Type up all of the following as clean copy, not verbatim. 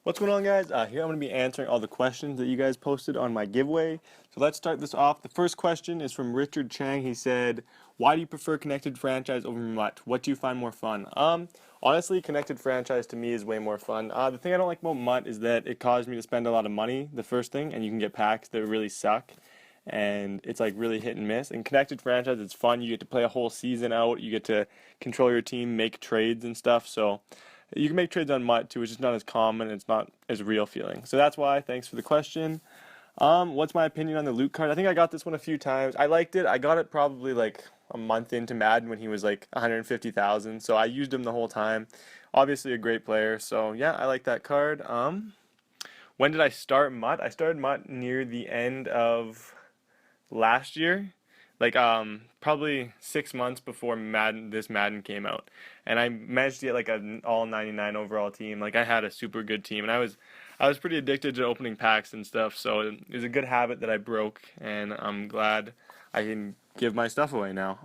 What's going on, guys? Here I'm going to be answering all the questions that you guys posted on my giveaway. So let's start this off. The first question is from Richard Chang. He said, "Why do you prefer connected franchise over MUT? What do you find more fun?" Honestly, connected franchise to me is way more fun. The thing I don't like about MUT is that it caused me to spend a lot of money, the first thing, and you can get packs that really suck. And it's like really hit and miss. In connected franchise, it's fun. You get to play a whole season out. You get to control your team, make trades and stuff. So you can make trades on MUT too, which is not as common. It's not as real feeling. So that's why. Thanks for the question. What's my opinion on the loot card? I think I got this one a few times. I liked it. I got it probably like a month into Madden when he was like 150,000. So I used him the whole time. Obviously a great player. So yeah, I like that card. When did I start MUT? I started MUT near the end of last year, like probably 6 months before this Madden came out, and I managed to get like an all 99 overall team. Like I had a super good team, and I was pretty addicted to opening packs and stuff. So it was a good habit that I broke, and I'm glad I can give my stuff away now.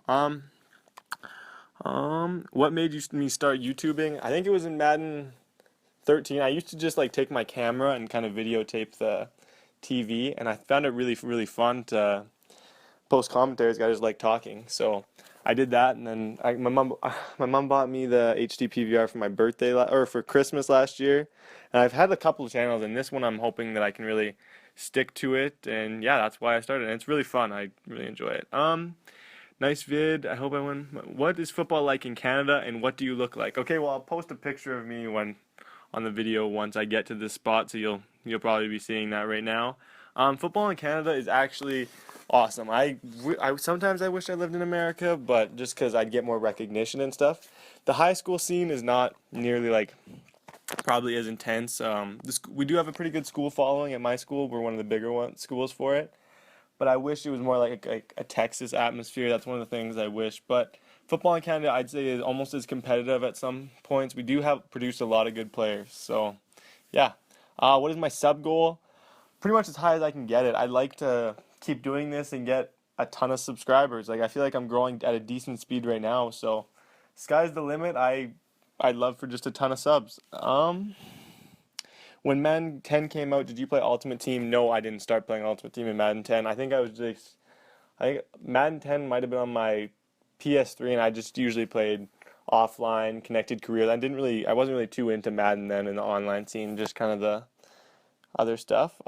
What made me start YouTubing? I think it was in Madden 13. I used to just like take my camera and kind of videotape the TV, and I found it really really fun to post commentaries. I just like talking, so I did that, and then my mom bought me the HD PVR for my birthday or for Christmas last year, and I've had a couple of channels, and this one I'm hoping that I can really stick to it, and yeah, that's why I started. And it's really fun. I really enjoy it. Nice vid. I hope I win. What is football like in Canada, and what do you look like? Okay, well I'll post a picture of me when on the video once I get to this spot, so you'll probably be seeing that right now. Football in Canada is actually awesome. Sometimes I wish I lived in America, but just because I'd get more recognition and stuff. The high school scene is not nearly like probably as intense. We do have a pretty good school following at my school. We're one of the bigger schools for it, but I wish it was more like a Texas atmosphere. That's one of the things I wish. But football in Canada, I'd say, is almost as competitive at some points. We do have produced a lot of good players. So, yeah. What is my sub goal? Pretty much as high as I can get it. I'd like to keep doing this and get a ton of subscribers. Like I feel like I'm growing at a decent speed right now. So, sky's the limit. I'd love for just a ton of subs. When Madden 10 came out, did you play Ultimate Team? No, I didn't start playing Ultimate Team in Madden 10. I think Madden 10 might have been on my PS3, and I just usually played offline, connected career. I wasn't really too into Madden then in the online scene, just kind of the other stuff.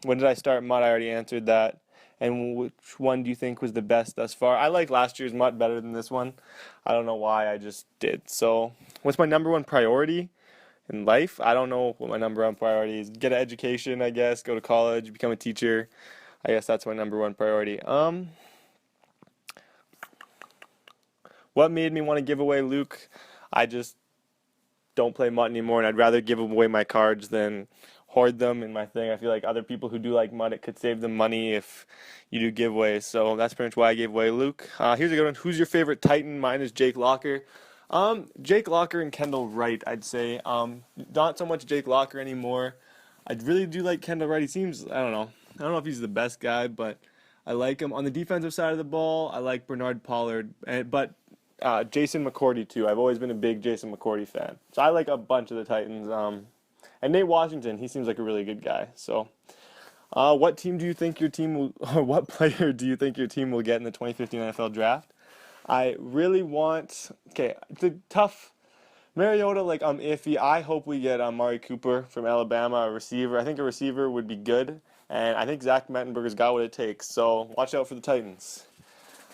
When did I start MUT? I already answered that. And which one do you think was the best thus far? I like last year's MUT better than this one. I don't know why, I just did. So, what's my number one priority in life? I don't know what my number one priority is. Get an education, I guess. Go to college, become a teacher. I guess that's my number one priority. What made me want to give away Luke? I just don't play MUT anymore, and I'd rather give away my cards than hoard them in my thing. I feel like other people who do like MUT, it could save them money if you do giveaways. So that's pretty much why I gave away Luke. Here's a good one. Who's your favorite Titan? Mine is Jake Locker. Jake Locker and Kendall Wright, I'd say. Not so much Jake Locker anymore. I really do like Kendall Wright. He seems, I don't know. I don't know if he's the best guy, but I like him. On the defensive side of the ball, I like Bernard Pollard, but Jason McCourty too. I've always been a big Jason McCourty fan. So I like a bunch of the Titans. And Nate Washington, he seems like a really good guy. So, what team do you think your team will, or what player do you think your team will get in the 2015 NFL Draft? I really want. Okay, it's a tough. Mariota, like I'm iffy. I hope we get Amari Cooper from Alabama, a receiver. I think a receiver would be good, and I think Zach Mettenberger's got what it takes. So watch out for the Titans.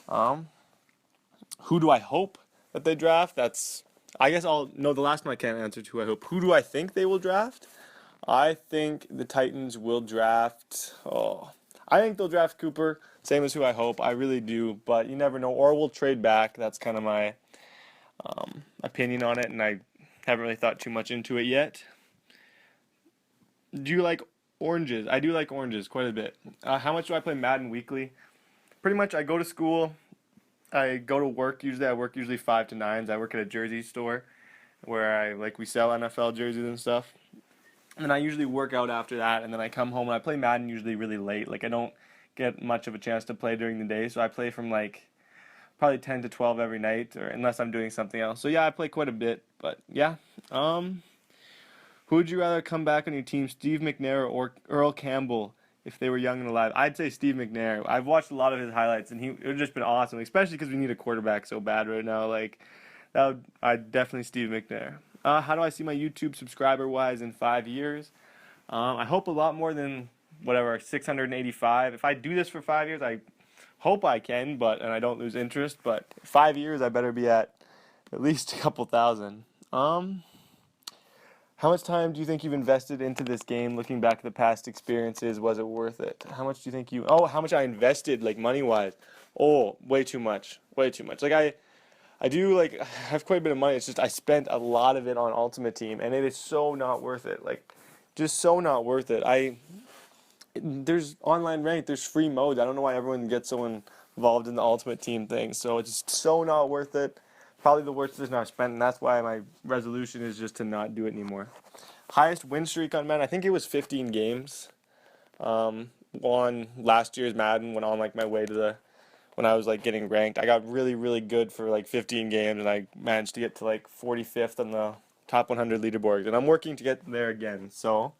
Um, who do I hope that they draft? I guess I'll no. The last one I can't answer to. I hope. Who do I think they will draft? I think the Titans will draft. Oh, I think they'll draft Cooper. Same as who I hope. I really do, but you never know. Or we'll trade back. That's kind of my opinion on it, and I haven't really thought too much into it yet. Do you like oranges? I do like oranges quite a bit. How much do I play Madden weekly? Pretty much, I go to school. I go to work. Usually, I work 5 to 9s. I work at a jersey store where we sell NFL jerseys and stuff. And then I usually work out after that, and then I come home and I play Madden usually really late. Like I don't get much of a chance to play during the day, so I play from like probably 10 to 12 every night, or unless I'm doing something else. So yeah, I play quite a bit, but yeah. Who would you rather come back on your team, Steve McNair or Earl Campbell, if they were young and alive? I'd say Steve McNair. I've watched a lot of his highlights, and it would just been awesome, especially because we need a quarterback so bad right now. Like, I'd definitely Steve McNair. How do I see my YouTube subscriber wise in 5 years? I hope a lot more than whatever 685. If I do this for 5 years, I hope I can, and I don't lose interest. But 5 years, I better be at least a couple thousand. How much time do you think you've invested into this game? Looking back at the past experiences, was it worth it? How much do you think you? Oh, how much I invested, like money wise? Oh, way too much. Way too much. Like I do like have quite a bit of money. It's just I spent a lot of it on Ultimate Team, and it is so not worth it. Like, just so not worth it. There's online ranked, there's free modes. I don't know why everyone gets so involved in the Ultimate Team thing. So it's just so not worth it. Probably the worst decision I've spent, and that's why my resolution is just to not do it anymore. Highest win streak on Madden, I think it was 15 games. On last year's Madden, when on like my way to when I was like getting ranked, I got really, really good for like 15 games, and I managed to get to like 45th on the top 100 leaderboards, and I'm working to get there again. So,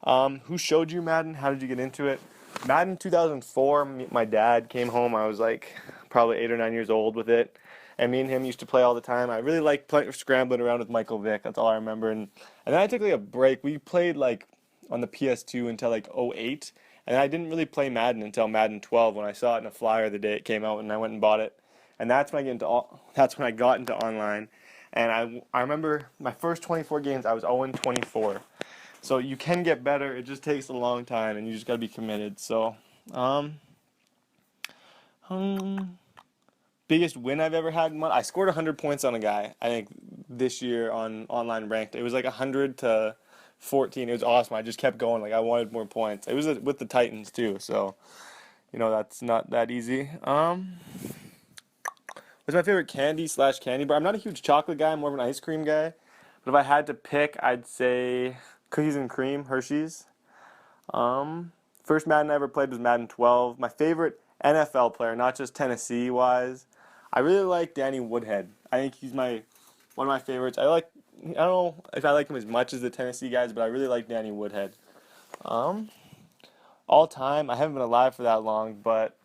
who showed you Madden? How did you get into it? Madden 2004, my dad came home. I was like probably 8 or 9 years old with it, and me and him used to play all the time. I really liked scrambling around with Michael Vick. That's all I remember. And then I took like a break. We played like on the PS2 until like '08, and I didn't really play Madden until Madden 12 when I saw it in a flyer the day it came out, and I went and bought it. And that's when I got into online. And I remember my first 24 games, I was 0-24. So you can get better. It just takes a long time, and you just got to be committed. So, biggest win I've ever had. I scored 100 points on a guy, I think, this year on online ranked. It was like 100-14. It was awesome. I just kept going. Like, I wanted more points. It was with the Titans, too. So, that's not that easy. What's my favorite candy/candy bar? I'm not a huge chocolate guy. I'm more of an ice cream guy. But if I had to pick, I'd say cookies and cream, Hershey's. First Madden I ever played was Madden 12. My favorite NFL player, not just Tennessee-wise, I really like Danny Woodhead. I think he's one of my favorites. I don't know if I like him as much as the Tennessee guys, but I really like Danny Woodhead. All time, I haven't been alive for that long, but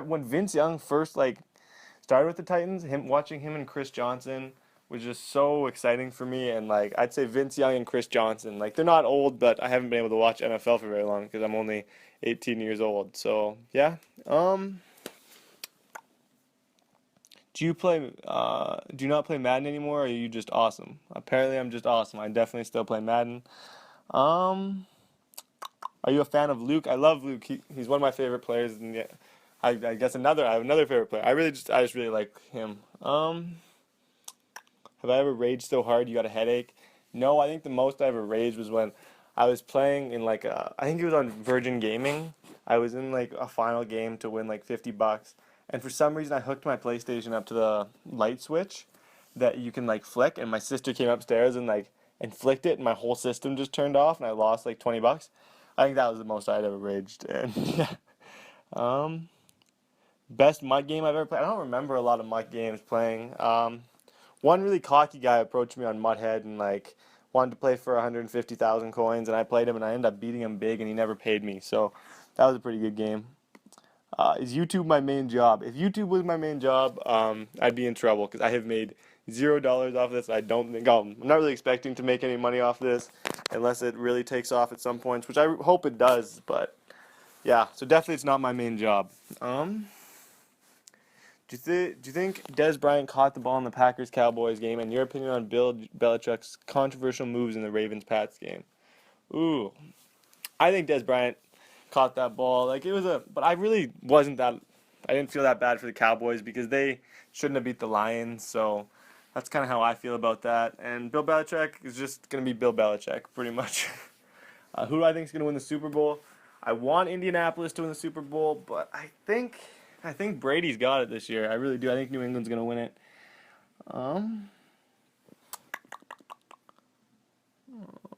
when Vince Young first started with the Titans, watching him and Chris Johnson was just so exciting for me. And I'd say Vince Young and Chris Johnson, they're not old, but I haven't been able to watch NFL for very long because I'm only 18 years old. So yeah. Do you not play Madden anymore, or are you just awesome? Apparently I'm just awesome. I definitely still play Madden. Are you a fan of Luke? I love Luke. He's one of my favorite players, and yeah, I guess I have another favorite player. I just really like him. Have I ever raged so hard you got a headache? No, I think the most I ever raged was when I was playing in I think it was on Virgin Gaming. I was in a final game to win $50, and for some reason I hooked my PlayStation up to the light switch that you can flick, and my sister came upstairs and flicked it, and my whole system just turned off, and I lost $20. I think that was the most I'd ever raged, and yeah. Best MUT game I've ever played. I don't remember a lot of MUT games playing. One really cocky guy approached me on MUThead and wanted to play for 150,000 coins, and I played him, and I ended up beating him big, and he never paid me. So that was a pretty good game. Is YouTube my main job? If YouTube was my main job, I'd be in trouble because I have made $0 off this. I'm not really expecting to make any money off this unless it really takes off at some points, which I hope it does. But yeah, so definitely it's not my main job. Do you think Dez Bryant caught the ball in the Packers-Cowboys game? And your opinion on Bill Belichick's controversial moves in the Ravens-Pats game? Ooh, I think Dez Bryant caught that ball. But I really wasn't that. I didn't feel that bad for the Cowboys because they shouldn't have beat the Lions. So that's kind of how I feel about that. And Bill Belichick is just gonna be Bill Belichick, pretty much. Who do I think is gonna win the Super Bowl? I want Indianapolis to win the Super Bowl, but I think Brady's got it this year. I really do. I think New England's gonna win it. What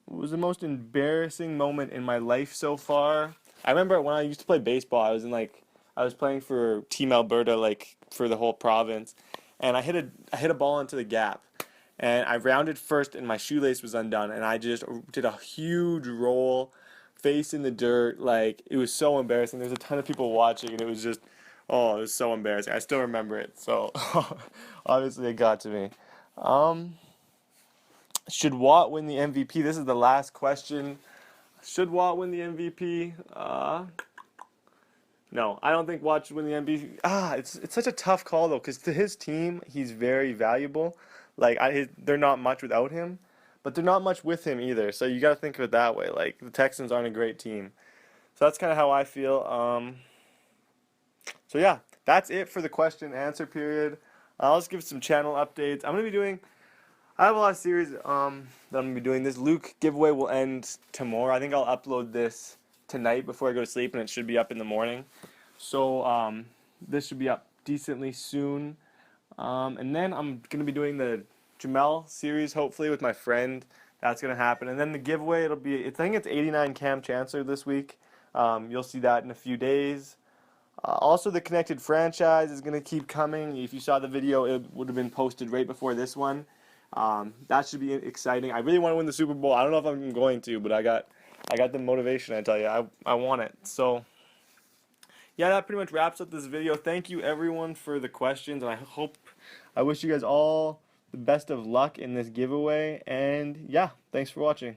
was the most embarrassing moment in my life so far? I remember when I used to play baseball. I was playing for Team Alberta, for the whole province, and I hit a ball into the gap, and I rounded first and my shoelace was undone, and I just did a huge roll, face in the dirt. Like, it was so embarrassing. There's a ton of people watching, and it was just, oh, it was so embarrassing. I still remember it. So obviously it got to me. Um, should Watt win the MVP? This is the last question. Should Watt win the MVP? No, I don't think Watt should win the MVP. It's such a tough call though, because to his team, he's very valuable. Like, they're not much without him, but they're not much with him either. So you got to think of it that way. Like, the Texans aren't a great team. So that's kind of how I feel. So yeah, that's it for the question and answer period. I'll just give some channel updates. I have a lot of series that I'm gonna be doing. This Luke giveaway will end tomorrow. I think I'll upload this tonight before I go to sleep, and it should be up in the morning. So this should be up decently soon. And then I'm gonna be doing the Jamel series, hopefully, with my friend. That's gonna happen. And then the giveaway, I think it's 89 Cam Chancellor this week. You'll see that in a few days. Also, the Connected franchise is gonna keep coming. If you saw the video, it would have been posted right before this one. That should be exciting. I really want to win the Super Bowl. I don't know if I'm going to, but I got the motivation. I tell you, I want it. So yeah, that pretty much wraps up this video. Thank you everyone for the questions, and I wish you guys all the best of luck in this giveaway. And yeah, thanks for watching.